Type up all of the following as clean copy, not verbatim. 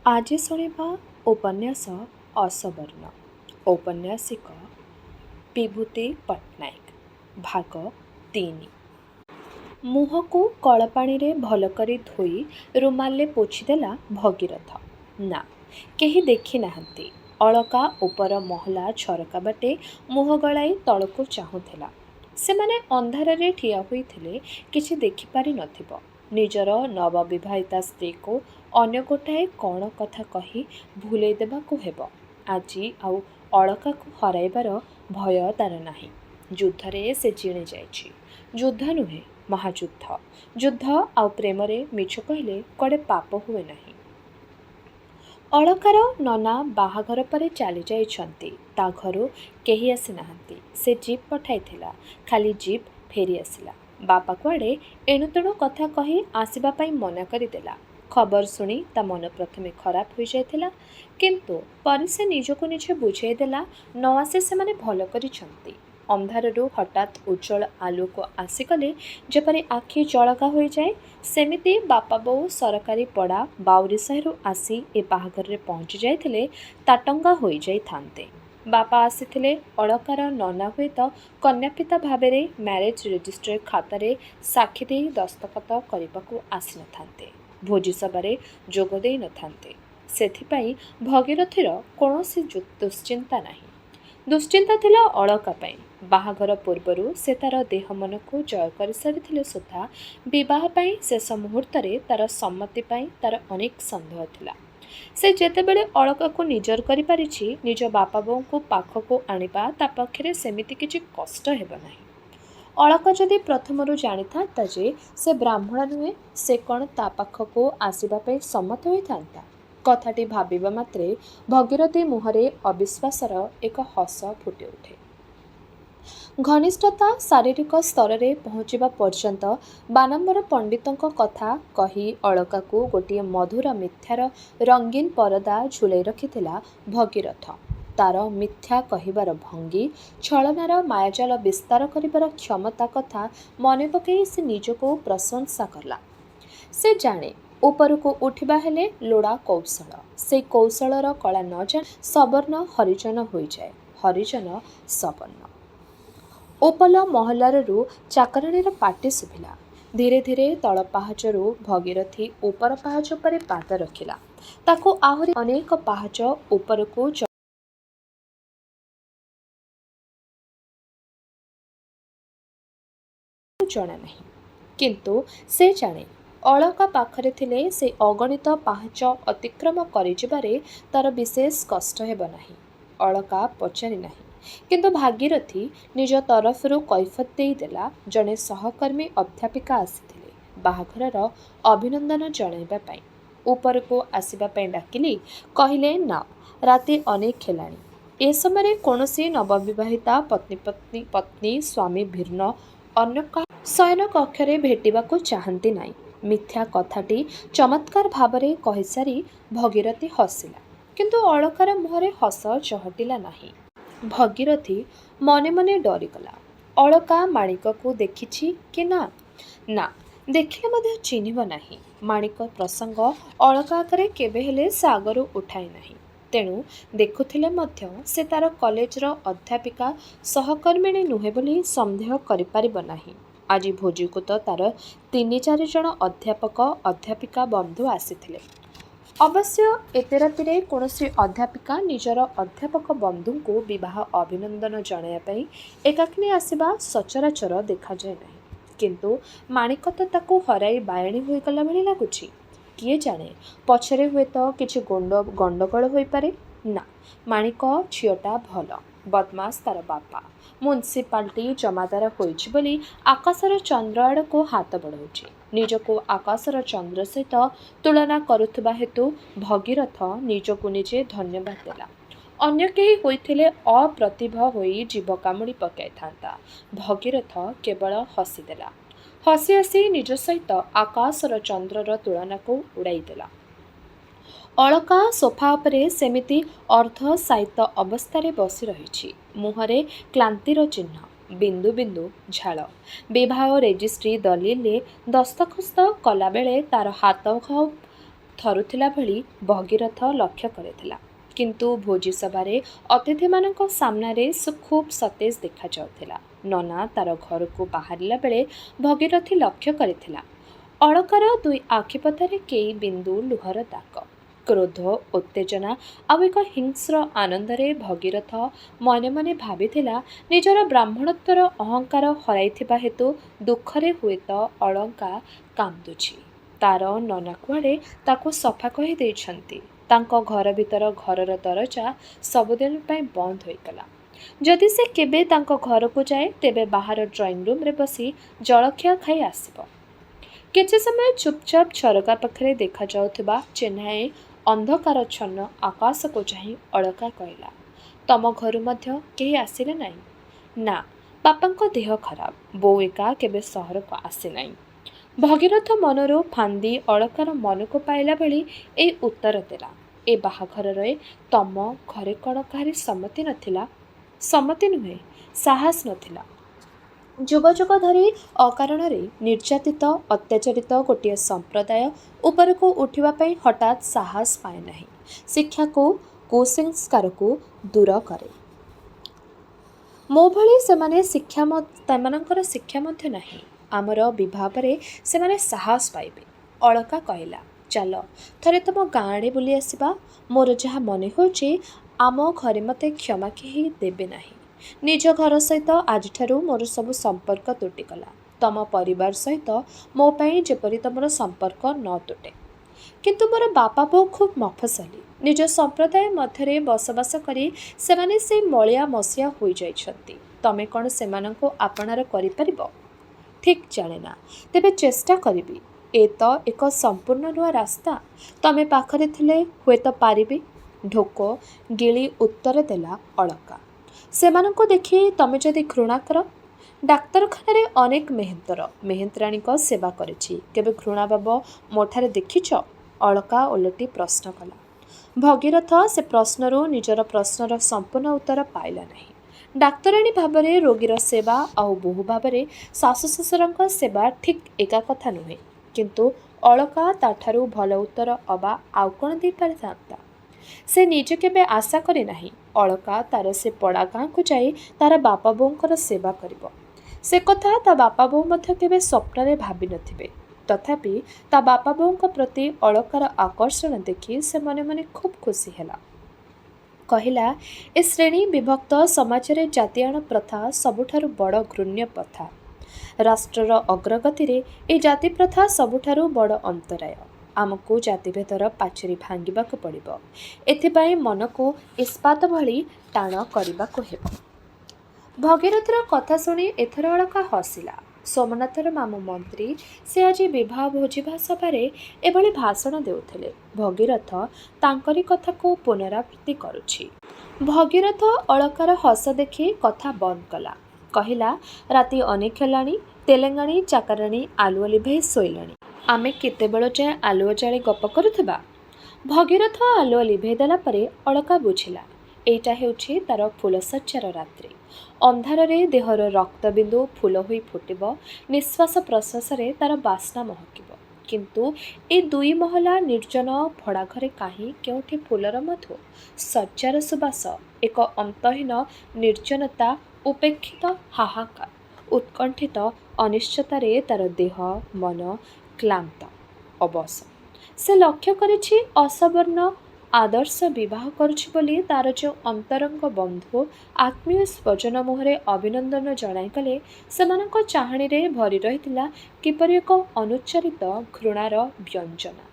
ଆଜି ଶୁଣିବା ଉପନ୍ୟାସ ଅସବର୍ଣ୍ଣ। ଔପନ୍ୟାସିକ ବିଭୂତି ପଟ୍ଟନାୟକ। ଭାଗ 3। ମୁହଁକୁ କଳପାଣିରେ ଭଲ କରି ଧୋଇ ରୁମାଲରେ ପୋଛିଦେଲା ଭଗୀରଥ। ନା, କେହି ଦେଖି ନାହାନ୍ତି। ଅଳକା ଉପର ମହଲା ଝରକା ବାଟେ ମୁହଁ ଗଳାଇ ତଳକୁ ଚାହୁଁଥିଲା। ସେମାନେ ଅନ୍ଧାରରେ ଠିଆ ହୋଇଥିଲେ କିଛି ଦେଖିପାରି ନଥିବ। ନିଜର ନବବିବାହିତା ସ୍ତ୍ରୀକୁ ଅନ୍ୟ ଗୋଟାଏ କ'ଣ କଥା କହି ଭୁଲେଇ ଦେବାକୁ ହେବ। ଆଜି ଆଉ ଅଳକାକୁ ହରାଇବାର ଭୟ ତା'ର ନାହିଁ। ଯୁଦ୍ଧରେ ସେ ଜିଣି ଯାଇଛି। ଯୁଦ୍ଧ ନୁହେଁ, ମହାଯୁଦ୍ଧ। ଯୁଦ୍ଧ ଆଉ ପ୍ରେମରେ ମିଛ କହିଲେ କୁଆଡ଼େ ପାପ ହୁଏ ନାହିଁ। ଅଳକାର ନନା ବାହାଘର ପରେ ଚାଲି ଯାଇଛନ୍ତି। ତା ଘରୁ କେହି ଆସିନାହାନ୍ତି। ସେ ଜିପ୍ ପଠାଇଥିଲା, ଖାଲି ଜିପ୍ ଫେରି ଆସିଲା। ବାପା କୁଆଡ଼େ ଏଣୁତେଣୁ କଥା କହି ଆସିବା ପାଇଁ ମନା କରିଦେଲା। ଖବର ଶୁଣି ତା ମନ ପ୍ରଥମେ ଖରାପ ହୋଇଯାଇଥିଲା, କିନ୍ତୁ ପରେ ସେ ନିଜକୁ ନିଜେ ବୁଝାଇ ଦେଲା, ନ ଆସି ସେମାନେ ଭଲ କରିଛନ୍ତି। ଅନ୍ଧାରରୁ ହଠାତ୍ ଉଜ୍ଜ୍ୱଳ ଆଲୋକ ଆସିଗଲେ ଯେପରି ଆଖି ଜଳକା ହୋଇଯାଏ, ସେମିତି ବାପା ବୋଉ ସରକାରୀ ପଡ଼ା ବାଉରୀସାହିରୁ ଆସି ଏ ବାହାଘରରେ ପହଞ୍ଚି ଯାଇଥିଲେ ତାଟଙ୍ଗା ହୋଇଯାଇଥାନ୍ତେ। ବାପା ଆସିଥିଲେ, ଅଳକାର ନନା ହୁଏତ କନ୍ୟାପିତା ଭାବରେ ମ୍ୟାରେଜ୍ ରେଜିଷ୍ଟ୍ରି ଖାତାରେ ସାକ୍ଷୀ ଦେଇ ଦସ୍ତଖତ କରିବାକୁ ଆସିନଥାନ୍ତେ। ଭୋଜିସଭାରେ ଯୋଗ ଦେଇ ନଥାନ୍ତେ। ସେଥିପାଇଁ ଭଗୀରଥର କୌଣସି ଦୁଶ୍ଚିନ୍ତା ନାହିଁ। ଦୁଶ୍ଚିନ୍ତା ଥିଲା ଅଳକା ପାଇଁ। ବାହାଘର ପୂର୍ବରୁ ସେ ତା'ର ଦେହ ମନକୁ ଜୟ କରିସାରିଥିଲେ ସୁଦ୍ଧା ବିବାହ ପାଇଁ ଶେଷ ମୁହୂର୍ତ୍ତରେ ତା'ର ସମ୍ମତି ପାଇଁ ତା'ର ଅନେକ ସନ୍ଦେହ ଥିଲା। ସେ ଯେତେବେଳେ ଅଳକାକୁ ନିଜର କରିପାରିଛି, ନିଜ ବାପା ବୋଉଙ୍କୁ ପାଖକୁ ଆଣିବା ତା ପକ୍ଷରେ ସେମିତି କିଛି କଷ୍ଟ ହେବ ନାହିଁ। ଅଳକା ଯଦି ପ୍ରଥମରୁ ଜାଣିଥାନ୍ତା ଯେ ସେ ବ୍ରାହ୍ମଣ ନୁହେଁ, ସେ କ'ଣ ତା ପାଖକୁ ଆସିବା ପାଇଁ ସମ୍ମତ ହୋଇଥାନ୍ତା? କଥାଟି ଭାବିବା ମାତ୍ରେ ଭଗୀରଥି ମୁହଁରେ ଅବିଶ୍ୱାସର ଏକ ହସ ଫୁଟି ଉଠେ। ଘନିଷ୍ଠତା ଶାରୀରିକ ସ୍ତରରେ ପହଞ୍ଚିବା ପର୍ଯ୍ୟନ୍ତ ବାନାମ୍ବର ପଣ୍ଡିତଙ୍କ କଥା କହି ଅଳକାକୁ ଗୋଟିଏ ମଧୁର ମିଥ୍ୟାର ରଙ୍ଗୀନ ପରଦା ଝୁଲାଇ ରଖିଥିଲା ଭଗୀରଥ। ତା'ର ମିଥ୍ୟା କହିବାର ଭଙ୍ଗୀ, ଛଳନାର ମାୟାଜାଲ ବିସ୍ତାର କରିବାର କ୍ଷମତା କଥା ମନେ ପକାଇ ସେ ନିଜକୁ ପ୍ରଶଂସା କଲା। ସେ ଜାଣେ, ଉପରକୁ ଉଠିବା ହେଲେ ଲୋଡ଼ା କୌଶଳ। ସେଇ କୌଶଳର କଳା ନ ଜାଣି ସବର୍ଣ୍ଣ ହରିଜନ ହୋଇଯାଏ, ହରିଜନ ସବର୍ଣ୍ଣ। ଉପଲ ମହଲାରୁ ଚାକରାଣୀର ପାଟି ଶୁଭିଲା। ଧୀରେ ଧୀରେ ତଳ ପାହାଚରୁ ଭଗୀରଥି ଉପର ପାହାଚ ଉପରେ ପାଦ ରଖିଲା। ତାକୁ ଆହୁରି ଅନେକ ପାହାଚ ଉପରକୁ ଜଣା ନାହିଁ, କିନ୍ତୁ ସେ ଜାଣେ ଅଳକା ପାଖରେ ଥିଲେ ସେ ଅଗଣିତ ପାହାଚ ଅତିକ୍ରମ କରିଯିବାରେ ତା'ର ବିଶେଷ କଷ୍ଟ ହେବ ନାହିଁ। ଅଳକା ପଚାରି ନାହିଁ, କିନ୍ତୁ ଭାଗୀରଥି ନିଜ ତରଫରୁ କୈଫିୟତ ଦେଇଦେଲା। ଜଣେ ସହକର୍ମୀ ଅଧ୍ୟାପିକା ଆସିଥିଲେ ବାହାଘରର ଅଭିନନ୍ଦନ ଜଣାଇବା ପାଇଁ। ଉପରକୁ ଆସିବା ପାଇଁ ଡାକିଲି, କହିଲେ ନା, ରାତି ଅନେକ ହେଲାଣି। ଏ ସମୟରେ କୌଣସି ନବବିବାହିତା ପତ୍ନୀ ସ୍ୱାମୀ ଭିନ୍ନ ଅନ୍ୟ କାହା ଶୟନ କକ୍ଷରେ ଭେଟିବାକୁ ଚାହାନ୍ତି ନାହିଁ। ମିଥ୍ୟା କଥାଟି ଚମତ୍କାର ଭାବରେ କହିସାରି ଭଗୀରଥି ହସିଲା, କିନ୍ତୁ ଅଳକାର ମୁହଁରେ ହସ ଚହଟିଲା ନାହିଁ। ଭଗୀରଥି ମନେ ମନେ ଡରିଗଲା। ଅଳକା ମାଣିକକୁ ଦେଖିଛି କି ନା? ନା, ଦେଖିଲେ ମଧ୍ୟ ଚିହ୍ନିବ ନାହିଁ। ମାଣିକ ପ୍ରସଙ୍ଗ ଅଳକା ଆଗରେ କେବେ ହେଲେ ସେ ଆଗରୁ ଉଠାଏ ନାହିଁ। ତେଣୁ ଦେଖୁଥିଲେ ମଧ୍ୟ ସେ ତା'ର କଲେଜର ଅଧ୍ୟାପିକା ସହକର୍ମିଣୀ ନୁହେଁ ବୋଲି ସନ୍ଦେହ କରିପାରିବ ନାହିଁ। ଆଜି ଭୋଜିକୁ ତ ତା'ର 3-4 ଜଣ ଅଧ୍ୟାପକ ଅଧ୍ୟାପିକା ବନ୍ଧୁ ଆସିଥିଲେ। ଅବଶ୍ୟ ଏତେ ରାତିରେ କୌଣସି ଅଧ୍ୟାପିକା ନିଜର ଅଧ୍ୟାପକ ବନ୍ଧୁଙ୍କୁ ବିବାହ ଅଭିନନ୍ଦନ ଜଣାଇବା ପାଇଁ ଏକାକିନୀ ଆସିବା ସଚରାଚର ଦେଖାଯାଏ ନାହିଁ। କିନ୍ତୁ ମାଣିକ ତ ତାକୁ ହରାଇ ବାୟାଣୀ ହୋଇଗଲା ଭଳି ଲାଗୁଛି। କିଏ ଜାଣେ, ପଛରେ ହୁଏତ କିଛି ଗଣ୍ଡଗୋଳ ହୋଇପାରେ। ନା, ମାଣିକ ଝିଅଟା ଭଲ। ବଦମାସ ତା'ର ବାପା। ମ୍ୟୁନିସିପାଲିଟି ଜମାଦାର ହୋଇଛି ବୋଲି ଆକାଶର ଚନ୍ଦ୍ର ଆଡ଼କୁ ହାତ ବଢ଼ାଉଛି। ନିଜକୁ ଆକାଶର ଚନ୍ଦ୍ର ସହିତ ତୁଳନା କରୁଥିବା ହେତୁ ଭଗୀରଥ ନିଜକୁ ନିଜେ ଧନ୍ୟବାଦ ଦେଲା। ଅନ୍ୟ କେହି ହୋଇଥିଲେ ଅପ୍ରତିଭ ହୋଇ ଜିଭ କାମୁଡ଼ି ପକାଇଥାନ୍ତା। ଭଗୀରଥ କେବଳ ହସିଦେଲା। ହସି ହସି ନିଜ ସହିତ ଆକାଶର ଚନ୍ଦ୍ରର ତୁଳନାକୁ ଉଡ଼ାଇଦେଲା। ଅଳକା ସୋଫା ଉପରେ ସେମିତି ଅର୍ଦ୍ଧଶାୟିତ ଅବସ୍ଥାରେ ବସି ରହିଛି। ମୁହଁରେ କ୍ଳାନ୍ତିର ଚିହ୍ନ, ବିନ୍ଦୁ ବିନ୍ଦୁ ଝାଳ। ବିବାହ ରେଜିଷ୍ଟ୍ରି ଦଲିଲରେ ଦସ୍ତଖତ କଲାବେଳେ ତା'ର ହାତ ଥରୁଥିଲା ଭଳି ଭଗୀରଥ ଲକ୍ଷ୍ୟ କରିଥିଲା। କିନ୍ତୁ ଭୋଜି ସଭାରେ ଅତିଥିମାନଙ୍କ ସାମ୍ନାରେ ସେ ଖୁବ୍ ସତେଜ ଦେଖାଯାଉଥିଲା। ନନା ତାର ଘରକୁ ବାହାରିଲା ବେଳେ ଭଗୀରଥୀ ଲକ୍ଷ୍ୟ କରିଥିଲା ଅଳକାର ଦୁଇ ଆଖିପତାରେ କେଇ ବିନ୍ଦୁ ଲୁହର ଦାଗ। କ୍ରୋଧ, ଉତ୍ତେଜନା ଆଉ ଏକ ହିଂସ୍ର ଆନନ୍ଦରେ ଭଗୀରଥ ମନେ ମନେ ଭାବିଥିଲା ନିଜର ବ୍ରାହ୍ମଣତ୍ୱର ଅହଙ୍କାର ହରାଇଥିବା ହେତୁ ଦୁଃଖରେ ହୁଏତ ଅଳକା କାନ୍ଦୁଛି। ତାର ନନା କୁଆଡ଼େ ତାକୁ ସଫା କହି ଦେଇଛନ୍ତି। ତାଙ୍କ ଘର ଭିତର ଘରର ଦରଜା ସବୁଦିନ ପାଇଁ ବନ୍ଦ ହୋଇଗଲା। ଯଦି ସେ କେବେ ତାଙ୍କ ଘରକୁ ଯାଏ ତେବେ ବାହାର ଡ୍ରଇଂ ରୁମ୍ରେ ବସି ଜଳଖିଆ ଖାଇ ଆସିବ। କିଛି ସମୟ ଚୁପଚାପ ଝରକା ପାଖରେ ଦେଖାଯାଉଥିବା ଚେନ୍ନାଏ ଅନ୍ଧକାରଚ୍ଛନ୍ନ ଆକାଶକୁ ଚାହିଁ ଅଳକା କହିଲା, ତମ ଘରୁ ମଧ୍ୟ କେହି ଆସିଲେ ନାହିଁ? ନା, ବାପାଙ୍କ ଦେହ ଖରାପ। ବୋଉ ଏକା କେବେ ସହରକୁ ଆସିନାହିଁ। ଭଗୀରଥ ମନରୁ ଫାନ୍ଦି ଅଳକାର ମନକୁ ପାଇଲା ଭଳି ଏଇ ଉତ୍ତର ଦେଲା। ଏ ବାହାଘରରେ ତମ ଘରେ କ'ଣ କାହାରି ସମ୍ମତି ନଥିଲା? ସମ୍ମତି ନୁହେଁ, ସାହସ ନଥିଲା। ଯୁଗ ଯୁଗ ଧରି ଅକାରଣରେ ନିର୍ଯାତିତ ଅତ୍ୟାଚାରିତ ଗୋଟିଏ ସମ୍ପ୍ରଦାୟ ଉପରକୁ ଉଠିବା ପାଇଁ ହଠାତ୍ ସାହସ ପାଏ ନାହିଁ। ଶିକ୍ଷାକୁ, କୁସଂସ୍କାରକୁ ଦୂର କରେ। ମୋ ଭଳି ସେମାନଙ୍କର ଶିକ୍ଷା ମଧ୍ୟ ନାହିଁ। ଆମର ବିବାହ ପରେ ସେମାନେ ସାହସ ପାଇବେ। ଅଳକା କହିଲା, ଚାଲ ଥରେ ତମ ଗାଁ ଆଡ଼େ ବୁଲି ଆସିବା। ମୋର ଯାହା ମନେ ହେଉଛି ଆମ ଘରେ ମୋତେ କ୍ଷମା କେହି ଦେବେ ନାହିଁ। ନିଜ ଘର ସହିତ ଆଜିଠାରୁ ମୋର ସବୁ ସମ୍ପର୍କ ତୁଟିଗଲା। ତମ ପରିବାର ସହିତ ମୋ ପାଇଁ ଯେପରି ତମର ସମ୍ପର୍କ ନ ତୁଟେ। କିନ୍ତୁ ମୋର ବାପା ବୋଉ ଖୁବ୍ ମଫସଲି। ନିଜ ସମ୍ପ୍ରଦାୟ ମଧ୍ୟରେ ବସବାସ କରି ସେମାନେ ସେଇ ମଳିଆ ମସିଆ ହୋଇଯାଇଛନ୍ତି। ତମେ କ'ଣ ସେମାନଙ୍କୁ ଆପଣାର କରିପାରିବ? ଠିକ୍ ଜାଣେ ନା, ତେବେ ଚେଷ୍ଟା କରିବି। ଏ ତ ଏକ ସମ୍ପୂର୍ଣ୍ଣ ନୂଆ ରାସ୍ତା। ତମେ ପାଖରେ ଥିଲେ ହୁଏତ ପାରିବି। ଢୋକ ଗିଳି ଉତ୍ତର ଦେଲା ଅଳକା। ସେମାନଙ୍କୁ ଦେଖି ତମେ ଯଦି ଘୃଣା କର? ଡାକ୍ତରଖାନାରେ ଅନେକ ମେହେନ୍ତରାଣୀଙ୍କ ସେବା କରିଛି। କେବେ ଘୃଣାଭାବ ମୋଠାରେ ଦେଖିଛ? ଅଳକା ଓଲଟି ପ୍ରଶ୍ନ କଲା। ଭଗୀରଥ ସେ ପ୍ରଶ୍ନରୁ ନିଜର ପ୍ରଶ୍ନର ସମ୍ପୂର୍ଣ୍ଣ ଉତ୍ତର ପାଇଲା ନାହିଁ। ଡାକ୍ତରାଣୀ ଭାବରେ ରୋଗୀର ସେବା ଆଉ ବୋହୂ ଭାବରେ ଶାଶୁ ଶ୍ୱଶୁରଙ୍କ ସେବା ଠିକ୍ ଏକା କଥା ନୁହେଁ। କିନ୍ତୁ ଅଳକା ତାଠାରୁ ଭଲ ଉତ୍ତର ଅବା ଆଉ କ'ଣ ଦେଇପାରିଥାନ୍ତା? ସେ ନିଜେ କେବେ ଆଶା କରି ନାହିଁ ଅଳକା ତାର ସେ ପଡ଼ା ଗାଁକୁ ଯାଇ ତାର ବାପା ବୋଉଙ୍କର ସେବା କରିବ। ସେ କଥା ତା ବାପା ବୋଉ ମଧ୍ୟ କେବେ ସ୍ୱପ୍ନରେ ଭାବିନଥିବେ। ତଥାପି ତା ବାପା ବୋଉଙ୍କ ପ୍ରତି ଅଳକାର ଆକର୍ଷଣ ଦେଖି ସେ ମନେ ମନେ ଖୁବ୍ ଖୁସି ହେଲା। କହିଲା, ଏ ଶ୍ରେଣୀ ବିଭକ୍ତ ସମାଜରେ ଜାତିଆଣ ପ୍ରଥା ସବୁଠାରୁ ବଡ଼ ଘୃଣ୍ୟ ପ୍ରଥା। ରାଷ୍ଟ୍ରର ଅଗ୍ରଗତିରେ ଏ ଜାତି ପ୍ରଥା ସବୁଠାରୁ ବଡ଼ ଅନ୍ତରାୟ। ଆମକୁ ଜାତିଭେଦର ପାଚେରୀ ଭାଙ୍ଗିବାକୁ ପଡ଼ିବ। ଏଥିପାଇଁ ମନକୁ ଇସ୍ପାତ ଭଳି ଟାଣ କରିବାକୁ ହେବ। ଭଗୀରଥର କଥା ଶୁଣି ଏଥର ଅଳକା ହସିଲା। ସୋମନାଥର ମାମୁଁ ମନ୍ତ୍ରୀ ସେ ଆଜି ବିବାହ ଭୋଜିବା ସଭାରେ ଏଭଳି ଭାଷଣ ଦେଉଥିଲେ। ଭଗୀରଥ ତାଙ୍କରି କଥାକୁ ପୁନରାବୃତ୍ତି କରୁଛି। ଭଗୀରଥ ଅଳକାର ହସ ଦେଖି କଥା ବନ୍ଦ କଲା। କହିଲା, ରାତି ଅନେକ ହେଲାଣି। ତେଲେଙ୍ଗାଣୀ ଚାକରାଣୀ ଆଲୁଅ ଲିଭେଇ ଶୋଇଲେଣି। ଆମେ କେତେବେଳ ଯାଏଁ ଆଲୁଅ ଜାଳି ଗପ କରୁଥିବା? ଭଗୀରଥ ଆଲୁଅ ଲିଭେଇ ଦେଲା ପରେ ଅଳକା ବୁଝିଲା ଏଇଟା ହେଉଛି ତାର ଫୁଲଶଯ୍ୟାର ରାତ୍ରି। ଅନ୍ଧାରରେ ଦେହର ରକ୍ତବିନ୍ଦୁ ଫୁଲ ହୋଇ ଫୁଟିବ। ନିଶ୍ୱାସ ପ୍ରଶ୍ୱାସରେ ତାର ବାସ୍ନା ମହକିବ। କିନ୍ତୁ ଏ ଦୁଇ ମହଲା ନିର୍ଜନ ଭଡ଼ାଘରେ କାହିଁ କେଉଁଠି ଫୁଲର ମଧୁ, ଶଯ୍ୟାର ସୁବାସ, ଏକ ଅନ୍ତହୀନ ନିର୍ଜନତା, ଉପେକ୍ଷିତ ହାହାକାର, ଉତ୍କଣ୍ଠିତ ଅନିଶ୍ଚୟତାରେ ତାର ଦେହ ମନ କ୍ଳାନ୍ତ ଅବଶ। ସେ ଲକ୍ଷ୍ୟ କରିଛି ଅସବର୍ଣ୍ଣ ଆଦର୍ଶ ବିବାହ କରୁଛି ବୋଲି ତାର ଯେଉଁ ଅନ୍ତରଙ୍ଗ ବନ୍ଧୁ ଆତ୍ମୀୟ ସ୍ୱଜନ ମୁହଁରେ ଅଭିନନ୍ଦନ ଜଣାଇଗଲେ ସେମାନଙ୍କ ଚାହାଣୀରେ ଭରି ରହିଥିଲା କିପରି ଏକ ଅନୁଚ୍ଚାରିତ ଘୃଣାର ବ୍ୟଞ୍ଜନା।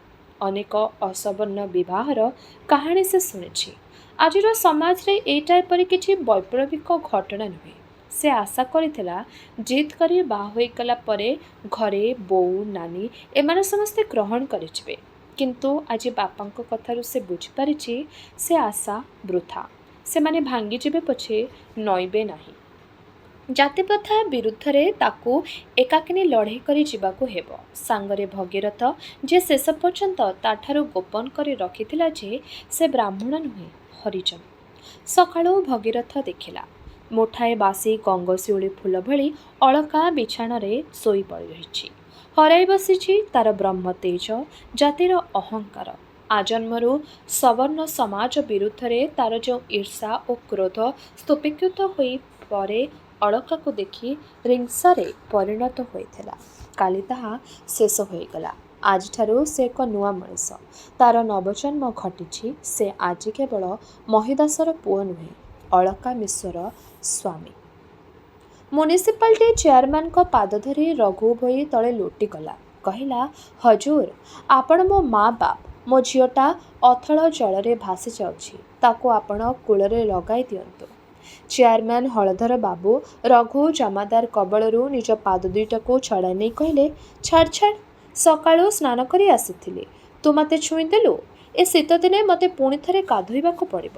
ଅନେକ ଅସବର୍ଣ୍ଣ ବିବାହର କାହାଣୀ ସେ ଶୁଣିଛି। ଆଜିର ସମାଜରେ ଏଇଟା ଏପରି କିଛି ବୈପ୍ଳବିକ ଘଟଣା ନୁହେଁ। ସେ ଆଶା କରିଥିଲା ଜିଦ୍ କରି ବାହା ହୋଇଗଲା ପରେ ଘରେ ବୋଉ ନାନୀ ଏମାନେ ସମସ୍ତେ ଗ୍ରହଣ କରିଯିବେ। କିନ୍ତୁ ଆଜି ବାପାଙ୍କ କଥାରୁ ସେ ବୁଝିପାରିଛି ସେ ଆଶା ବୃଥା। ସେମାନେ ଭାଙ୍ଗିଯିବେ ପଛେ ନଇଁବେ ନାହିଁ। ଜାତିପ୍ରଥା ବିରୁଦ୍ଧରେ ତାକୁ ଏକାକିନୀ ଲଢ଼େଇ କରି ଯିବାକୁ ହେବ। ସାଙ୍ଗରେ ଭଗୀରଥ ଯେ ଶେଷ ପର୍ଯ୍ୟନ୍ତ ତାଠାରୁ ଗୋପନ କରି ରଖିଥିଲା ଯେ ସେ ବ୍ରାହ୍ମଣ ନୁହେଁ, ହରିଜନ। ସକାଳୁ ଭଗୀରଥ ଦେଖିଲା ମୁଠାଏ ବାସି ଗଙ୍ଗଶିଉଳି ଫୁଲ ଭଳି ଅଳକା ବିଛଣାରେ ଶୋଇ ପଡ଼ି ରହିଛି। ହରାଇ ବସିଛି ତାର ବ୍ରହ୍ମ ତେଜ, ଜାତିର ଅହଙ୍କାର। ଆଜନ୍ମରୁ ସବର୍ଣ୍ଣ ସମାଜ ବିରୁଦ୍ଧରେ ତାର ଯେଉଁ ଈର୍ଷା ଓ କ୍ରୋଧ ସ୍ତୂପୀକୃତ ହୋଇ ପରେ ଅଳକାକୁ ଦେଖି ରିଂସାରେ ପରିଣତ ହୋଇଥିଲା, କାଲି ତାହା ଶେଷ ହୋଇଗଲା। ଆଜିଠାରୁ ସେ ଏକ ନୂଆ ମଣିଷ। ତାର ନବଜନ୍ମ ଘଟିଛି। ସେ ଆଜି କେବଳ ମହିଦାସର ପୁଅ ନୁହେଁ, ଅଳକା ମିଶ୍ରର ସ୍ୱାମୀ। ମ୍ୟୁନିସିପାଲିଟି ଚେୟାରମ୍ୟାନଙ୍କ ପାଦ ଧରି ରଘୁ ଭୋଇ ତଳେ ଲୋଟିଗଲା। କହିଲା, ହଜୁର, ଆପଣ ମୋ ମା ବାପ। ମୋ ଝିଅଟା ଅଥଳ ଜଳରେ ଭାସି ଯାଉଛି, ତାକୁ ଆପଣ କୂଳରେ ଲଗାଇ ଦିଅନ୍ତୁ। ଚେୟାରମ୍ୟାନ ହଳଧର ବାବୁ ରଘୁ ଜମାଦାର କବଳରୁ ନିଜ ପାଦ ଦୁଇଟାକୁ ଛଡ଼ାଇ ନେଇ କହିଲେ, ଛାଡ଼ ଛାଡ଼, ସକାଳୁ ସ୍ନାନ କରି ଆସିଥିଲି, ତୁ ମୋତେ ଛୁଇଁଦେଲୁ। ଏ ଶୀତଦିନେ ମୋତେ ପୁଣି ଥରେ ଗାଧୋଇବାକୁ ପଡ଼ିବ।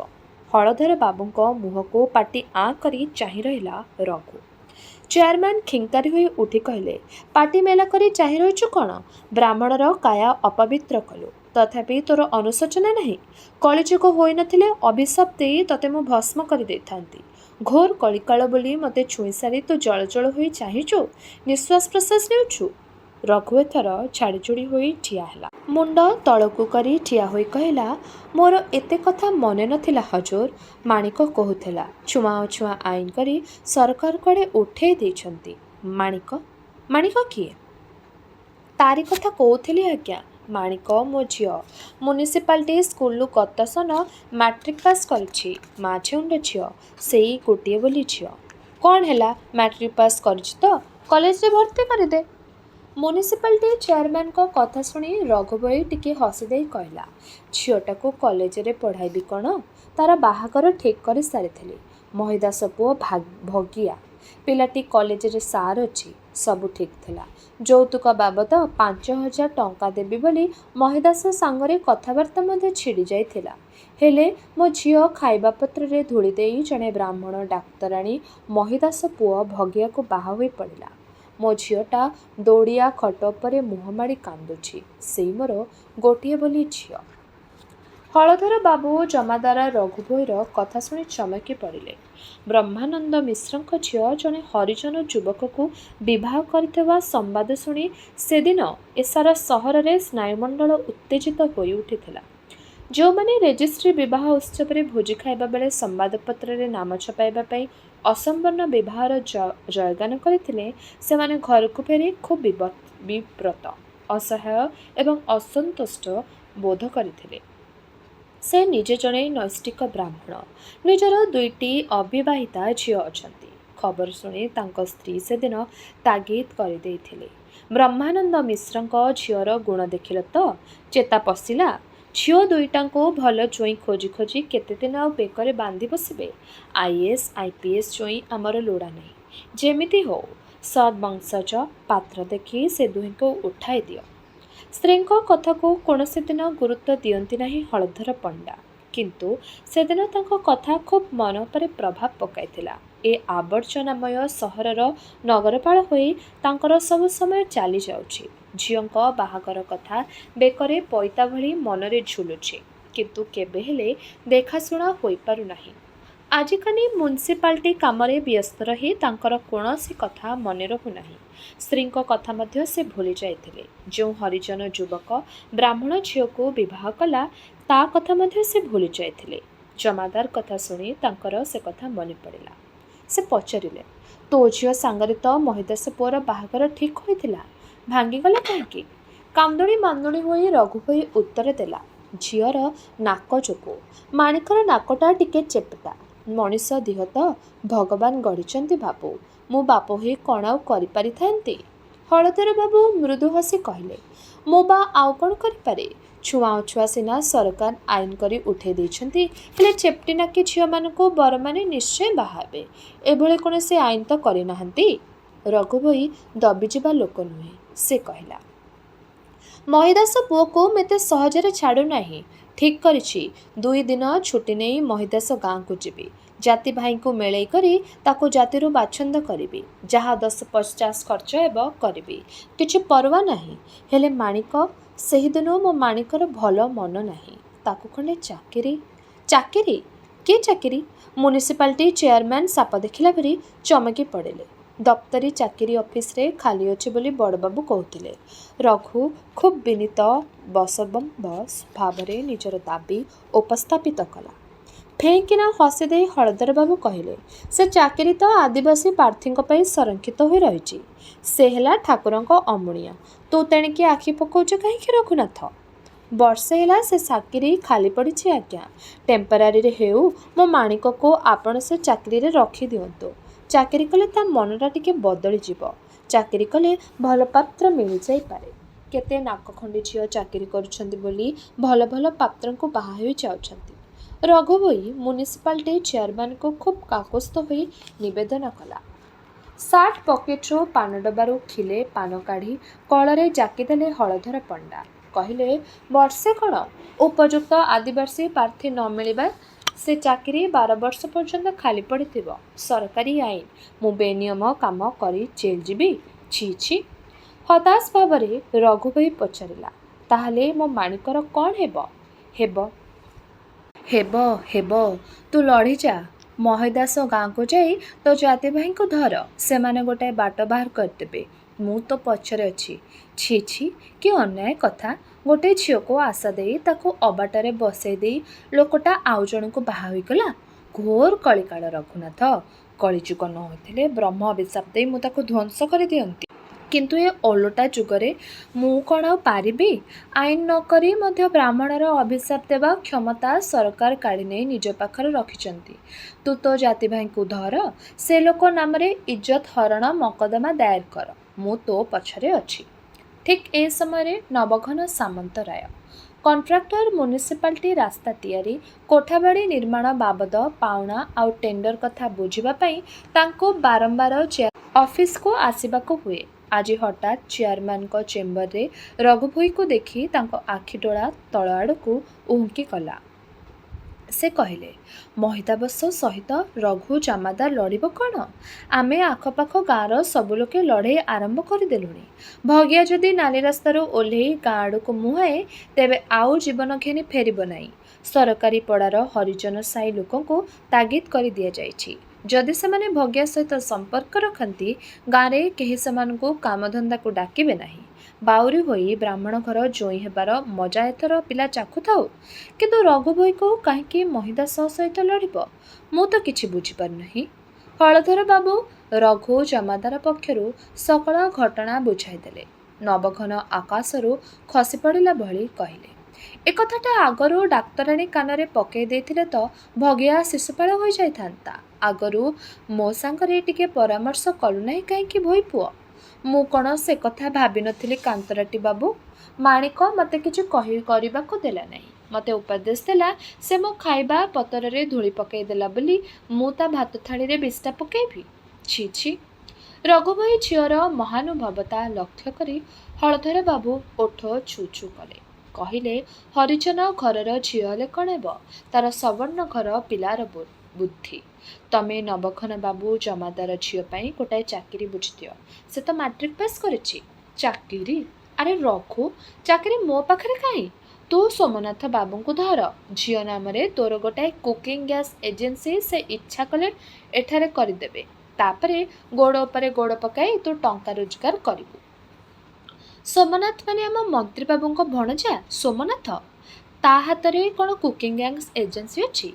ହଳଧର ବାବୁଙ୍କ ମୁହଁକୁ ପାଟି ଆଁ କରି ଚାହିଁ ରହିଲା ରଘୁ। ଚେୟାରମ୍ୟାନ ଖିଙ୍କାରି ହୋଇ ଉଠି କହିଲେ, ପାଟି ମେଲା କରି ଚାହିଁ ରହିଛୁ କ'ଣ? ବ୍ରାହ୍ମଣର କାୟା ଅପବିତ୍ର କଲୁ, ତଥାପି ତୋର ଅନୁଶୋଚନା ନାହିଁ? କଳିଯୁଗ ହୋଇନଥିଲେ ଅଭିଶାପ ଦେଇ ତତେ ମୁଁ ଭସ୍ମ କରିଦେଇଥାନ୍ତି। ଘୋର କଳିକାଳ ବୋଲି ମୋତେ ଛୁଇଁ ସାରି ତୁ ଜଳଜଳ ହୋଇ ଚାହିଁଛୁ, ନିଶ୍ୱାସ ପ୍ରଶ୍ୱାସ ନେଉଛୁ। ରଘୁ ଏଥର ଛାଡ଼ିଛୁଡ଼ି ହୋଇ ଠିଆ ହେଲା। ମୁଣ୍ଡ ତଳକୁ କରି ଠିଆ ହୋଇ କହିଲା, ମୋର ଏତେ କଥା ମନେ ନଥିଲା ହଜୁର। ମାଣିକ କହୁଥିଲା, ଛୁଆଁ ଅଛୁଆଁ ଆଇନ କରି ସରକାର କୁଆଡ଼େ ଉଠେଇ ଦେଇଛନ୍ତି। ମାଣିକ? ମାଣିକ କିଏ? ତାରି କଥା କହୁଥିଲି ଆଜ୍ଞା। ମାଣିକ ମୋ ଝିଅ। ମ୍ୟୁନିସିପାଲିଟି ସ୍କୁଲରୁ ଗତ ସନ ମାଟ୍ରିକ ପାସ୍ କରିଛି। ମା ଛେଉଣ୍ଡ ଝିଅ, ସେଇ ଗୋଟିଏ ବୋଲି ଝିଅ। କ'ଣ ହେଲା, ମାଟ୍ରିକ ପାସ୍ କରିଛି ତ କଲେଜରେ ଭର୍ତ୍ତି କରିଦେ। ମ୍ୟୁନିସିପାଲିଟି ଚେୟାରମ୍ୟାନଙ୍କ କଥା ଶୁଣି ରଘୁ ଭୋଇ ଟିକେ ହସିଦେଇ କହିଲା, ଝିଅଟାକୁ କଲେଜରେ ପଢ଼ାଇବି କ'ଣ? ତାର ବାହାଘର ଠିକ୍ କରି ସାରିଥିଲି। ମହିଦାସ ପୁଅ ଭଗିଆ। ପିଲାଟି କଲେଜରେ ସାର୍ ଅଛି। ସବୁ ଠିକ୍ ଥିଲା। ଯୌତୁକ ବାବଦ 5,000 ଟଙ୍କା ଦେବି ବୋଲି ମହିଦାସ ସାଙ୍ଗରେ କଥାବାର୍ତ୍ତା ମଧ୍ୟ ଛିଡ଼ି ଯାଇଥିଲା। ହେଲେ ମୋ ଝିଅ ଖାଇବା ପତ୍ରରେ ଧୂଳି ଦେଇ ଜଣେ ବ୍ରାହ୍ମଣ ଡାକ୍ତରାଣୀ ମହିଦାସ ପୁଅ ଭଗିଆକୁ ବାହା ହୋଇ ପଡ଼ିଲା। ମୋ ଝିଅଟା ଦୌଡ଼ିଆ ଖଟ ଉପରେ ମୁହଁ ମାଡ଼ି କାନ୍ଦୁଛି। ସେଇ ମୋର ଗୋଟିଏ ବୋଲି ଝିଅ। ହଳଧର ବାବୁ ଜମାଦାର ରଘୁ ଭୋଇର କଥା ଶୁଣି ଚମକି ପଡ଼ିଲେ। ବ୍ରହ୍ମାନନ୍ଦ ମିଶ୍ରଙ୍କ ଝିଅ ଜଣେ ହରିଜନ ଯୁବକକୁ ବିବାହ କରିଥିବା ସମ୍ବାଦ ଶୁଣି ସେଦିନ ଏ ସାରା ସହରରେ ସ୍ନାୟୁମଣ୍ଡଳ ଉତ୍ତେଜିତ ହୋଇ ଉଠିଥିଲା। ଯେଉଁମାନେ ରେଜିଷ୍ଟ୍ରି ବିବାହ ଉତ୍ସବରେ ଭୋଜି ଖାଇବା ବେଳେ ସମ୍ବାଦପତ୍ରରେ ନାମ ଛପାଇବା ପାଇଁ ଅସମ୍ପୂର୍ଣ୍ଣ ବିବାହର ଜୟଗାନ କରିଥିଲେ, ସେମାନେ ଘରକୁ ଫେରି ଖୁବ୍ ବିବ୍ରତ, ଅସହାୟ ଏବଂ ଅସନ୍ତୁଷ୍ଟ ବୋଧ କରିଥିଲେ। ସେ ନିଜେ ଜଣେ ନୈଷ୍ଠିକ ବ୍ରାହ୍ମଣ। ନିଜର 2ଟି ଅବିବାହିତା ଝିଅ ଅଛନ୍ତି। ଖବର ଶୁଣି ତାଙ୍କ ସ୍ତ୍ରୀ ସେଦିନ ତାଗିଦ କରିଦେଇଥିଲେ, ବ୍ରହ୍ମାନନ୍ଦ ମିଶ୍ରଙ୍କ ଝିଅର ଗୁଣ ଦେଖିଲ ତ, ଚେତା ପଶିଲା। ଝିଅ ଦୁଇଟାଙ୍କୁ ଭଲ ଜ୍ୱଇଁ ଖୋଜି ଖୋଜି କେତେଦିନ ଆଉ ବେକରେ ବାନ୍ଧି ବସିବେ। IAS IPS ଜ୍ୱଇଁ ଆମର ଲୋଡ଼ା ନାହିଁ। ଯେମିତି ହଉ ସତ୍ ବଂଶଜ ପାତ୍ର ଦେଖି ସେ ଦୁହିଁଙ୍କୁ ଉଠାଇ ଦିଅ। ସ୍ତ୍ରୀଙ୍କ କଥାକୁ କୌଣସି ଦିନ ଗୁରୁତ୍ୱ ଦିଅନ୍ତି ନାହିଁ ହଳଧର ପଣ୍ଡା। କିନ୍ତୁ ସେଦିନ ତାଙ୍କ କଥା ଖୁବ୍ ମନ ଉପରେ ପ୍ରଭାବ ପକାଇଥିଲା। ଏ ଆବର୍ଜନାମୟ ସହରର ନଗରପାଳ ହୋଇ ତାଙ୍କର ସବୁ ସମୟ ଚାଲି ଯାଉଛି। ଝିଅଙ୍କ ବାହାଘର କଥା ବେକରେ ପଇତା ଭଳି ମନରେ ଝୁଲୁଛି, କିନ୍ତୁ କେବେ ହେଲେ ଦେଖାଶୁଣା ହୋଇପାରୁନାହିଁ। ଆଜିକାଲି ମ୍ୟୁନିସିପାଲିଟି କାମରେ ବ୍ୟସ୍ତ ରହି ତାଙ୍କର କୌଣସି କଥା ମନେ ରହୁନାହିଁ। ସ୍ତ୍ରୀଙ୍କ କଥା ମଧ୍ୟ ସେ ଭୁଲି ଯାଇଥିଲେ। ଯେଉଁ ହରିଜନ ଯୁବକ ବ୍ରାହ୍ମଣ ଝିଅକୁ ବିବାହ କଲା, ତା କଥା ମଧ୍ୟ ସେ ଭୁଲି ଯାଇଥିଲେ। ଜମାଦାର କଥା ଶୁଣି ତାଙ୍କର ସେ କଥା ମନେ ପଡ଼ିଲା। ସେ ପଚାରିଲେ, ତୋ ଝିଅ ସାଙ୍ଗରେ ତ ମହିଦାସ ପୁଅର ବାହାଘର ଠିକ୍ ହୋଇଥିଲା, ଭାଙ୍ଗିଗଲା କାହିଁକି? କାନ୍ଦୁଣି ମାନ୍ଦୁଣି ହୋଇ ରଘୁ ଭୋଇ ଉତ୍ତର ଦେଲା, ଝିଅର ନାକ ଯୋଗୁଁ। ମାଣିକର ନାକଟା ଟିକେ ଚେପଟା। ମଣିଷ ଦିହ ତ ଭଗବାନ ଗଢ଼ିଛନ୍ତି ବାବୁ। ମୁଁ ବାପ ହୋଇ କ'ଣ ଆଉ କରିପାରିଥାନ୍ତି? ହଳଧର ବାବୁ ମୃଦୁ ହସି କହିଲେ, ମୁଁ ବା ଆଉ କ'ଣ କରିପାରେ? ଛୁଆଁ ଅଛୁଆଁ ସିନା ସରକାର ଆଇନ କରି ଉଠେଇ ଦେଇଛନ୍ତି, ହେଲେ ଚେପ୍ଟି ନାକି ଝିଅମାନଙ୍କୁ ବରମାନେ ନିଶ୍ଚୟ ବାହା ହେବେ। ଏଭଳି କୌଣସି ଆଇନ ତ କରିନାହାନ୍ତି। ରଘୁ ଭୋଇ ଦବିଯିବା ଲୋକ ନୁହେଁ। ସେ କହିଲା, ମହିଦାସ ପୁଅକୁ ମୁଁ ଏତେ ସହଜରେ ଛାଡ଼ୁନାହିଁ। ଠିକ୍ କରିଛି, 2 ଦିନ ଛୁଟି ନେଇ ମହିଦାସ ଗାଁକୁ ଯିବି। ଜାତି ଭାଇଙ୍କୁ ମେଳେଇ କରି ତାକୁ ଜାତିରୁ ବାଛନ୍ଦ କରିବି। ଯାହା 10-50 ଖର୍ଚ୍ଚ ହେବ କରିବି, କିଛି ପରୱା ନାହିଁ। ହେଲେ ମାଣିକ, ସେହିଦିନୁ ମୋ ମାଣିକର ଭଲ ମନ ନାହିଁ। ତାକୁ ଖଣ୍ଡେ ଚାକିରି। ଚାକିରି? କି ଚାକିରି? ମ୍ୟୁନିସିପାଲିଟି ଚେୟାରମ୍ୟାନ ସାପ ଦେଖିଲା ପରି ଚମକି ପଡ଼ିଲେ। ଦପ୍ତରୀ ଚାକିରି ଅଫିସରେ ଖାଲି ଅଛି ବୋଲି ବଡ଼ବାବୁ କହୁଥିଲେ। ରଘୁ ଖୁବ୍ ବିନୀତ ବଶବମ୍ବ ଭାବରେ ନିଜର ଦାବି ଉପସ୍ଥାପିତ କଲା। ଫେଇଁକିନା ହସିଦେଇ ହଳଧରବାବୁ କହିଲେ, ସେ ଚାକିରି ତ ଆଦିବାସୀ ପ୍ରାର୍ଥୀଙ୍କ ପାଇଁ ସଂରକ୍ଷିତ ହୋଇ ରହିଛି। ସେ ହେଲା ଠାକୁରଙ୍କ ଅମୁଣିଆ। ତୁ ତେଣିକି ଆଖି ପକାଉଛୁ କାହିଁକି ରଘୁନାଥ? ବର୍ଷେ ହେଲା ସେ ଚାକିରି ଖାଲି ପଡ଼ିଛି ଆଜ୍ଞା। ଟେମ୍ପରାରୀରେ ହେଉ ମୋ ମାଣିକକୁ ଆପଣ ସେ ଚାକିରିରେ ରଖିଦିଅନ୍ତୁ। ଚାକିରି କଲେ ତା ମନଟା ଟିକେ ବଦଳିଯିବ। ଚାକିରି କଲେ ଭଲ ପାତ୍ର ମିଳିଯାଇପାରେ। କେତେ ନାକଖଣ୍ଡି ଝିଅ ଚାକିରି କରୁଛନ୍ତି ବୋଲି ଭଲ ଭଲ ପାତ୍ରଙ୍କୁ ବାହା ହୋଇ ଯାଉଛନ୍ତି। ରଘୁଭୋଇ ମ୍ୟୁନିସିପାଲିଟି ଚେୟାରମ୍ୟାନଙ୍କୁ ଖୁବ୍ କାକୁସ୍ଥ ହୋଇ ନିବେଦନ କଲା। ସାର୍ଟ ପକେଟରୁ ପାନ ଡବାରୁ ଖିଲେ ପାନ କାଢ଼ି କଳରେ ଜାକିଦେଲେ ହଳଧର ପଣ୍ଡା। କହିଲେ, ବର୍ଷେ କ'ଣ? ଉପଯୁକ୍ତ ଆଦିବାସୀ ପ୍ରାର୍ଥୀ ନ ମିଳିବା ସେ ଚାକିରି 12 ବର୍ଷ ପର୍ଯ୍ୟନ୍ତ ଖାଲି ପଡ଼ିଥିବ। ସରକାରୀ ଆଇନ। ମୁଁ ବେନିୟମ କାମ କରି ଜେଲ୍ ଯିବି? ଛି ଛି। ହତାଶ ଭାବରେ ରଘୁଭାଇ ପଚାରିଲା, ତାହେଲେ ମୋ ମାଣିକର କ'ଣ ହେବ? ହେବ ତୁ ଲଢ଼ିଯା। ମହିଦାସ ଗାଁକୁ ଯାଇ ତୋ ଜାତି ଭାଇଙ୍କୁ ଧର। ସେମାନେ ଗୋଟାଏ ବାଟ ବାହାର କରିଦେବେ। ମୁଁ ତ ପଛରେ ଅଛି। ଛି ଛି, କି ଅନ୍ୟାୟ କଥା। ଗୋଟିଏ ଝିଅକୁ ଆଶା ଦେଇ ତାକୁ ଅବାଟରେ ବସେଇ ଦେଇ ଲୋକଟା ଆଉ ଜଣଙ୍କୁ ବାହା ହୋଇଗଲା। ଘୋର କଳିକାଳ ରଘୁନାଥ। କଳିଯୁଗ ନ ହୋଇଥିଲେ ବ୍ରହ୍ମ ଅଭିଶାପ ଦେଇ ମୁଁ ତାକୁ ଧ୍ୱଂସ କରିଦିଅନ୍ତି। କିନ୍ତୁ ଏ ଓଲଟା ଯୁଗରେ ମୁଁ କ'ଣ ଆଉ ପାରିବି? ଆଇନ ନ କରି ମଧ୍ୟ ବ୍ରାହ୍ମଣର ଅଭିଶାପ ଦେବା କ୍ଷମତା ସରକାର କାଢ଼ି ନେଇ ନିଜ ପାଖରେ ରଖିଛନ୍ତି। ତୁ ତୋ ଜାତି ଭାଇଙ୍କୁ ଧର। ସେ ଲୋକ ନାମରେ ଇଜ୍ଜତ ହରଣ ମକଦ୍ଦମା ଦାଏର କର। ମୁଁ ତୋ ପଛରେ ଅଛି। ଠିକ୍ ଏ ସମୟରେ ନବଘନ ସାମନ୍ତରାୟ କଣ୍ଟ୍ରାକ୍ଟର ମ୍ୟୁନିସିପାଲିଟି ରାସ୍ତା ତିଆରି, କୋଠାବାଡ଼ି ନିର୍ମାଣ ବାବଦ ପାଉଣା ଆଉ ଟେଣ୍ଡର କଥା ବୁଝିବା ପାଇଁ ତାଙ୍କୁ ବାରମ୍ବାର ଅଫିସକୁ ଆସିବାକୁ ହୁଏ। ଆଜି ହଠାତ୍ ଚେୟାରମ୍ୟାନଙ୍କ ଚେମ୍ବରରେ ରଘୁଭୋଇକୁ ଦେଖି ତାଙ୍କ ଆଖିଡୋଳା ତଳ ଆଡ଼କୁ ଉହୁଙ୍କି ଗଲା। ସେ କହିଲେ, ମହିଦାବସ ସହିତ ରଘୁ ଜମାଦାର ଲଢ଼ିବ କ'ଣ? ଆମେ ଆଖପାଖ ଗାଁର ସବୁ ଲୋକେ ଲଢ଼େଇ ଆରମ୍ଭ କରିଦେଲୁଣି। ଭଗିଆ ଯଦି ନାଲି ରାସ୍ତାରୁ ଓହ୍ଲେଇ ଗାଁ ଆଡ଼କୁ ମୁହାଁଏ, ତେବେ ଆଉ ଜୀବନ ଘେନି ଫେରିବ ନାହିଁ। ସରକାରୀ ପଡ଼ାର ହରିଜନ ସାହି ଲୋକଙ୍କୁ ତାଗିଦ କରି ଦିଆଯାଇଛି। ଯଦି ସେମାନେ ଭଗିଆ ସହିତ ସମ୍ପର୍କ ରଖନ୍ତି, ଗାଁରେ କେହି ସେମାନଙ୍କୁ କାମଧନ୍ଦାକୁ ଡାକିବେ ନାହିଁ। ବାଉରି ହୋଇ ବ୍ରାହ୍ମଣ ଘର ଜୋଇଁ ହେବାର ମଜା ଏଥର ପିଲା ଚାଖୁଥାଉ। କିନ୍ତୁ ରଘୁଭୋଇକୁ କାହିଁକି ମହିଦାସ ସହିତ ଲଢ଼ିବ? ମୁଁ ତ କିଛି ବୁଝିପାରୁନାହିଁ। ହଳଧର ବାବୁ ରଘୁ ଜମାଦାର ପକ୍ଷରୁ ସକଳ ଘଟଣା ବୁଝାଇଦେଲେ। ନବଘନ ଆକାଶରୁ ଖସିପଡ଼ିଲା ଭଳି କହିଲେ, ଏ କଥାଟା ଆଗରୁ ଡାକ୍ତରାଣୀ କାନରେ ପକେଇ ଦେଇଥିଲେ ତ ଭଗିଆ ଶିଶୁପାଳ ହୋଇଯାଇଥାନ୍ତା। ଆଗରୁ ମୋ ସାଙ୍ଗରେ ଟିକେ ପରାମର୍ଶ କଲୁନାହିଁ କାହିଁକି ଭୋଇ ପୁଅ? ମୁଁ କ'ଣ ସେ କଥା ଭାବିନଥିଲି କାନ୍ତରାଟି ବାବୁ? ମାଣିକ ମୋତେ କିଛି କରିବାକୁ ଦେଲା ନାହିଁ। ମୋତେ ଉପଦେଶ ଦେଲା, ସେ ମୋ ଖାଇବା ପତରରେ ଧୂଳି ପକାଇ ଦେଲା ବୋଲି ମୁଁ ତା ଭାତ ଥାଳିରେ ବିଷ୍ଟା ପକାଇବି? ଛି ଛି। ରଘୁଭାଇ ଝିଅର ମହାନୁଭବତା ଲକ୍ଷ୍ୟ କରି ହଳଧର ବାବୁ ଓଠ ଛୁ ଛୁ କଲେ। କହିଲେ, ହରିଜନ ଘରର ଝିଅ ହେଲେ କ'ଣ ହେବ? ତାର ସବର୍ଣ୍ଣ ଘର ପିଲାର ବୁଦ୍ଧି। ତମେ ନବଘନ ବାବୁ ଜମାଦାର ଝିଅ ପାଇଁ ଗୋଟାଏ ଚାକିରି ବୁଝିଦିଅ। ସେ ତ ମାଟ୍ରିକ ପାସ୍ କରିଛି। ଚାକିରି? ଆରେ ରଘୁ, ଚାକିରି ମୋ ପାଖରେ କାହିଁ? ତୁ ସୋମନାଥ ବାବୁଙ୍କୁ ଧର। ଝିଅ ନାମରେ ତୋର ଗୋଟାଏ କୁକିଂ ଗ୍ୟାସ୍ ଏଜେନ୍ସି ସେ ଇଚ୍ଛା କଲେ ଏଠାରେ କରିଦେବେ। ତାପରେ ଗୋଡ଼ ଉପରେ ଗୋଡ଼ ପକାଇ ତୁ ଟଙ୍କା ରୋଜଗାର କରିବୁ। ସୋମନାଥ ମାନେ ଆମ ମନ୍ତ୍ରୀ ବାବୁଙ୍କ ଭଣଜା ସୋମନାଥ? ତା ହାତରେ କ'ଣ କୁକିଂ ଗ୍ୟାସ୍ ଏଜେନ୍ସି ଅଛି?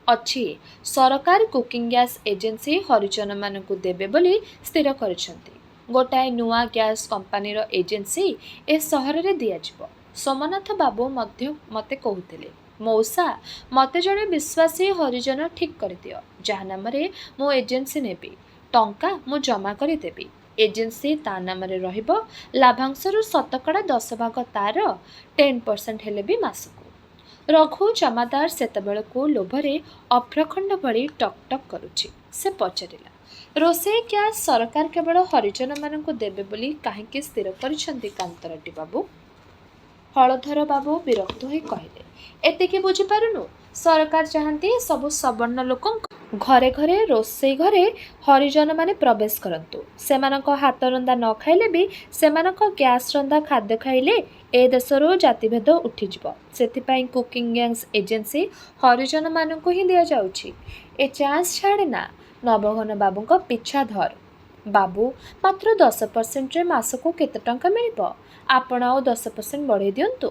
ଅଛି। ସରକାର କୁକିଂ ଗ୍ୟାସ୍ ଏଜେନ୍ସି ହରିଜନମାନଙ୍କୁ ଦେବେ ବୋଲି ସ୍ଥିର କରିଛନ୍ତି। ଗୋଟାଏ ନୂଆ ଗ୍ୟାସ୍ କମ୍ପାନୀର ଏଜେନ୍ସି ଏ ସହରରେ ଦିଆଯିବ। ସୋମନାଥ ବାବୁ ମଧ୍ୟ ମୋତେ କହୁଥିଲେ, ମଉସା, ମୋତେ ଜଣେ ବିଶ୍ୱାସୀ ହରିଜନ ଠିକ୍ କରିଦିଅ, ଯାହା ନାମରେ ମୁଁ ଏଜେନ୍ସି ନେବି। ଟଙ୍କା ମୁଁ ଜମା କରିଦେବି। ଏଜେନ୍ସି ତା ନାମରେ ରହିବ। ଲାଭାଂଶରୁ 10% ତାର, 10% ହେଲେ ବି ମାସକୁ। ରଘୁ ଜମାଦାର ସେତେବେଳକୁ ଲୋଭରେ ଅଭ୍ରଖଣ୍ଡ ଭଳି ଟକ୍ ଟକ୍ କରୁଛି। ସେ ପଚାରିଲା, ରୋଷେଇ ଗ୍ୟାସ୍ ସରକାର କେବଳ ହରିଜନମାନଙ୍କୁ ଦେବେ ବୋଲି କାହିଁକି ସ୍ଥିର କରିଛନ୍ତି କାନ୍ତରାଟି ବାବୁ? ହଳଧର ବାବୁ ବିରକ୍ତ ହୋଇ କହିଲେ, ଏତିକି ବୁଝିପାରୁନୁ? ସରକାର ଚାହାନ୍ତି ସବୁ ସବର୍ଣ୍ଣ ଲୋକଙ୍କ ଘରେ ଘରେ ରୋଷେଇ ଘରେ ହରିଜନମାନେ ପ୍ରବେଶ କରନ୍ତୁ। ସେମାନଙ୍କ ହାତ ରନ୍ଧା ନ ଖାଇଲେ ବି ସେମାନଙ୍କ ଗ୍ୟାସ୍ ରନ୍ଧା ଖାଦ୍ୟ ଖାଇଲେ ଏ ଦେଶରୁ ଜାତିଭେଦ ଉଠିଯିବ। ସେଥିପାଇଁ କୁକିଂ ଗ୍ୟାସ୍ ଏଜେନ୍ସି ହରିଜନମାନଙ୍କୁ ହିଁ ଦିଆଯାଉଛି। ଏ ଚାନ୍ସ ଛାଡ଼େ ନା। ନବଘନ ବାବୁଙ୍କ ପିଛା ଧର। ବାବୁ ମାତ୍ର 10%ରେ ମାସକୁ କେତେ ଟଙ୍କା ମିଳିବ? ଆପଣ ଆଉ 10% ବଢ଼େଇ ଦିଅନ୍ତୁ।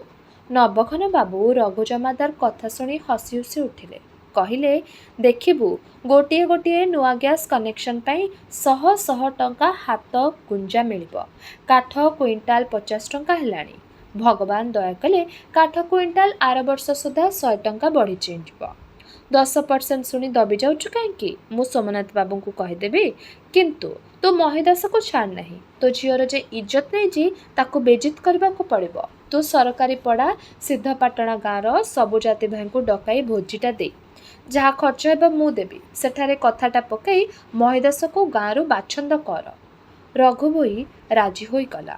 ନବଘନ ବାବୁ ରଘୁ ଜମାଦାର କଥା ଶୁଣି ହସି ହସି ଉଠିଲେ। କହିଲେ, ଦେଖିବୁ ଗୋଟିଏ ଗୋଟିଏ ନୂଆ ଗ୍ୟାସ୍ କନେକ୍ସନ୍ ପାଇଁ ଶହ ଶହ ଟଙ୍କା ହାତ ଗୁଞ୍ଜା ମିଳିବ। କାଠ କୁଇଣ୍ଟାଲ 50 ଟଙ୍କା ହେଲାଣି। ଭଗବାନ ଦୟାକଲେ କାଠ କୁଇଣ୍ଟାଲ ଆର ବର୍ଷ ସୁଦ୍ଧା 100 ଟଙ୍କା ବଢ଼ିଯିବ। 10% ଶୁଣି ଦବି ଯାଉଛୁ କାହିଁକି? ମୁଁ ସୋମନାଥ ବାବୁଙ୍କୁ କହିଦେବି। କିନ୍ତୁ ତୁ ମହିଦାସକୁ ଛାଡ଼ ନାହିଁ। ତୋ ଝିଅର ଯେ ଇଜ୍ଜତ ନେଇଛି ତାକୁ ବେଜିତ କରିବାକୁ ପଡ଼ିବ। ତୁ ସରକାରୀ ପଡ଼ା ସିଦ୍ଧପାଟଣା ଗାଁର ସବୁ ଜାତି ଭାଇଙ୍କୁ ଡକାଇ ଭୋଜିଟା ଦେ। ଯାହା ଖର୍ଚ୍ଚ ହେବ ମୁଁ ଦେବି। ସେଠାରେ କଥାଟା ପକାଇ ମହିଦାସକୁ ଗାଁରୁ ବାଛନ୍ଦ କର। ରଘୁ ଭୋଇ ରାଜି ହୋଇଗଲା।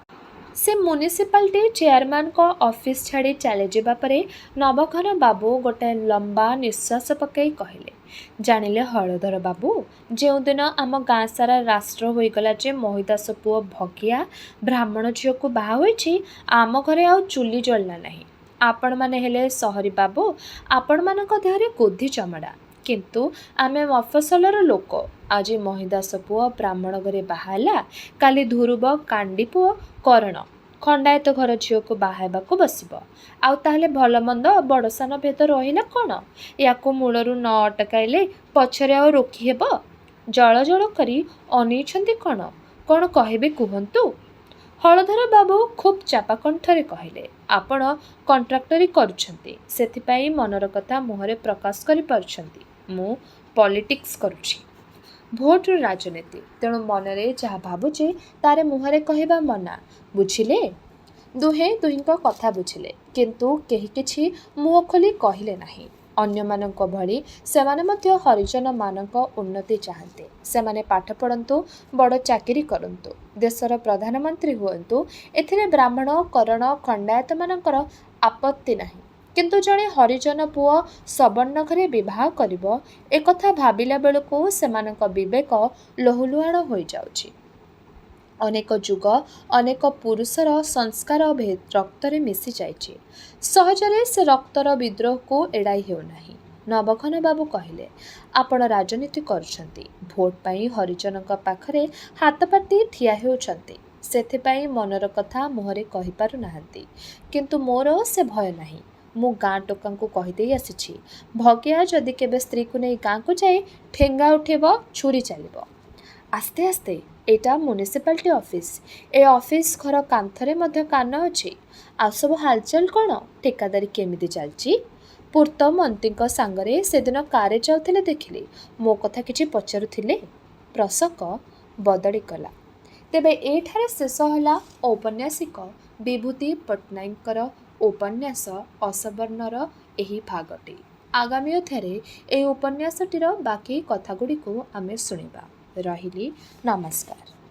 ସେ ମ୍ୟୁନିସିପାଲିଟି ଚେୟାରମ୍ୟାନଙ୍କ ଅଫିସ ଛାଡ଼ି ଚାଲିଯିବା ପରେ ନବଘନ ବାବୁ ଗୋଟାଏ ଲମ୍ବା ନିଶ୍ୱାସ ପକାଇ କହିଲେ, ଜାଣିଲେ ହଳଧର ବାବୁ, ଯେଉଁଦିନ ଆମ ଗାଁ ସାରା ରାଷ୍ଟ୍ର ହୋଇଗଲା ଯେ ମହିଦାସ ପୁଅ ଭଗିଆ ବ୍ରାହ୍ମଣ ଝିଅକୁ ବାହା ହୋଇଛି, ଆମ ଘରେ ଆଉ ଚୁଲି ଜଳିଲା ନାହିଁ। ଆପଣମାନେ ହେଲେ ସହରୀ ବାବୁ, ଆପଣମାନଙ୍କ ଦେହରେ ଗୋଧି ଚମଡ଼ା। କିନ୍ତୁ ଆମେ ମଫସଲର ଲୋକ। ଆଜି ମହିଦାସ ପୁଅ ବ୍ରାହ୍ମଣ ଘରେ ବାହା ହେଲା, କାଲି ଧୁରୁବ କାଣ୍ଡି ପୁଅ କରଣ ଖଣ୍ଡାୟତ ଘର ଝିଅକୁ ବାହା ହେବାକୁ ବସିବ। ଆଉ ତାହେଲେ ଭଲ ମନ୍ଦ ବଡ଼ ସାନ ଭେଦ ରହିଲା କ'ଣ? ୟାକୁ ମୂଳରୁ ନ ଅଟକାଇଲେ ପଛରେ ଆଉ ରୋକି ହେବ? ଜଳ ଜଳ କରି ଅନେଇଛନ୍ତି କ'ଣ? କ'ଣ କହିବେ କୁହନ୍ତୁ? ହଳଧର ବାବୁ ଖୁବ୍ ଚାପା କଣ୍ଠରେ କହିଲେ, ଆପଣ କଣ୍ଟ୍ରାକ୍ଟରି କରୁଛନ୍ତି, ସେଥିପାଇଁ ମନର କଥା ମୁହଁରେ ପ୍ରକାଶ କରିପାରୁଛନ୍ତି। ମୁଁ ପଲିଟିକ୍ସ କରୁଛି। ଭୋଟର ରାଜନୀତି। ତେଣୁ ମନରେ ଯାହା ଭାବୁଛି ତାର ମୁହଁରେ କହିବା ମନା। ବୁଝିଲେ? ଦୁହେଁ ଦୁହିଁଙ୍କ କଥା ବୁଝିଲେ, କିନ୍ତୁ କେହି କିଛି ମୁହଁ ଖୋଲି କହିଲେ ନାହିଁ। ଅନ୍ୟମାନଙ୍କ ଭଳି ସେମାନେ ମଧ୍ୟ ହରିଜନମାନଙ୍କ ଉନ୍ନତି ଚାହାନ୍ତି। ସେମାନେ ପାଠ ପଢ଼ନ୍ତୁ, ବଡ଼ ଚାକିରି କରନ୍ତୁ, ଦେଶର ପ୍ରଧାନମନ୍ତ୍ରୀ ହୁଅନ୍ତୁ, ଏଥିରେ ବ୍ରାହ୍ମଣ କରଣ ଖଣ୍ଡାୟତମାନଙ୍କର ଆପତ୍ତି ନାହିଁ। କିନ୍ତୁ ଜଣେ ହରିଜନ ପୁଅ ସବର୍ଣ୍ଣ ଘରେ ବିବାହ କରିବ, ଏକଥା ଭାବିଲା ବେଳକୁ ସେମାନଙ୍କ ବିବେକ ଲହୁଲୁହାଣ ହୋଇଯାଉଛି। ଅନେକ ଯୁଗ ଅନେକ ପୁରୁଷର ସଂସ୍କାର ରକ୍ତରେ ମିଶିଯାଇଛି। ସହଜରେ ସେ ରକ୍ତର ବିଦ୍ରୋହକୁ ଏଡ଼ାଇ ହେଉନାହିଁ। ନବଘନ ବାବୁ କହିଲେ, ଆପଣ ରାଜନୀତି କରୁଛନ୍ତି, ଭୋଟ ପାଇଁ ହରିଜନଙ୍କ ପାଖରେ ହାତପାତି ଠିଆ ହେଉଛନ୍ତି, ସେଥିପାଇଁ ମନର କଥା ମୁହଁରେ କହିପାରୁନାହାନ୍ତି। କିନ୍ତୁ ମୋର ସେ ଭୟ ନାହିଁ। ମୁଁ ଗାଁ ଟୋକାଙ୍କୁ କହିଦେଇ ଆସିଛି, ଭଗିଆ ଯଦି କେବେ ସ୍ତ୍ରୀକୁ ନେଇ ଗାଁକୁ ଯାଏ, ଠେଙ୍ଗା ଉଠିବ, ଛୁରୀ ଚାଲିବ। ଆସ୍ତେ ଆସ୍ତେ। ଏଇଟା ମ୍ୟୁନିସିପାଲିଟି ଅଫିସ। ଏ ଅଫିସ ଘର କାନ୍ଥରେ ମଧ୍ୟ କାନ ଅଛି। ଆଉ ସବୁ ହାଲଚାଲ କ'ଣ? ଠିକାଦାରୀ କେମିତି ଚାଲିଛି? ପୂର୍ତ୍ତ ମନ୍ତ୍ରୀଙ୍କ ସାଙ୍ଗରେ ସେଦିନ କାରରେ ଯାଉଥିଲେ ଦେଖିଲି। ମୋ କଥା କିଛି ପଚାରୁଥିଲେ? ପ୍ରସଙ୍ଗ ବଦଳିଗଲା। ତେବେ ଏଠାରେ ଶେଷ ହେଲା ଔପନ୍ୟାସିକ ବିଭୂତି ପଟ୍ଟନାୟକଙ୍କର ଉପନ୍ୟାସ ଅସବର୍ଣ୍ଣର ଏହି ଭାଗଟି। ଆଗାମୀ ଅଧ୍ୟାୟରେ ଏହି ଉପନ୍ୟାସଟିର ବାକି କଥାଗୁଡ଼ିକୁ ଆମେ ଶୁଣିବା। ରହିଲି, ନମସ୍କାର।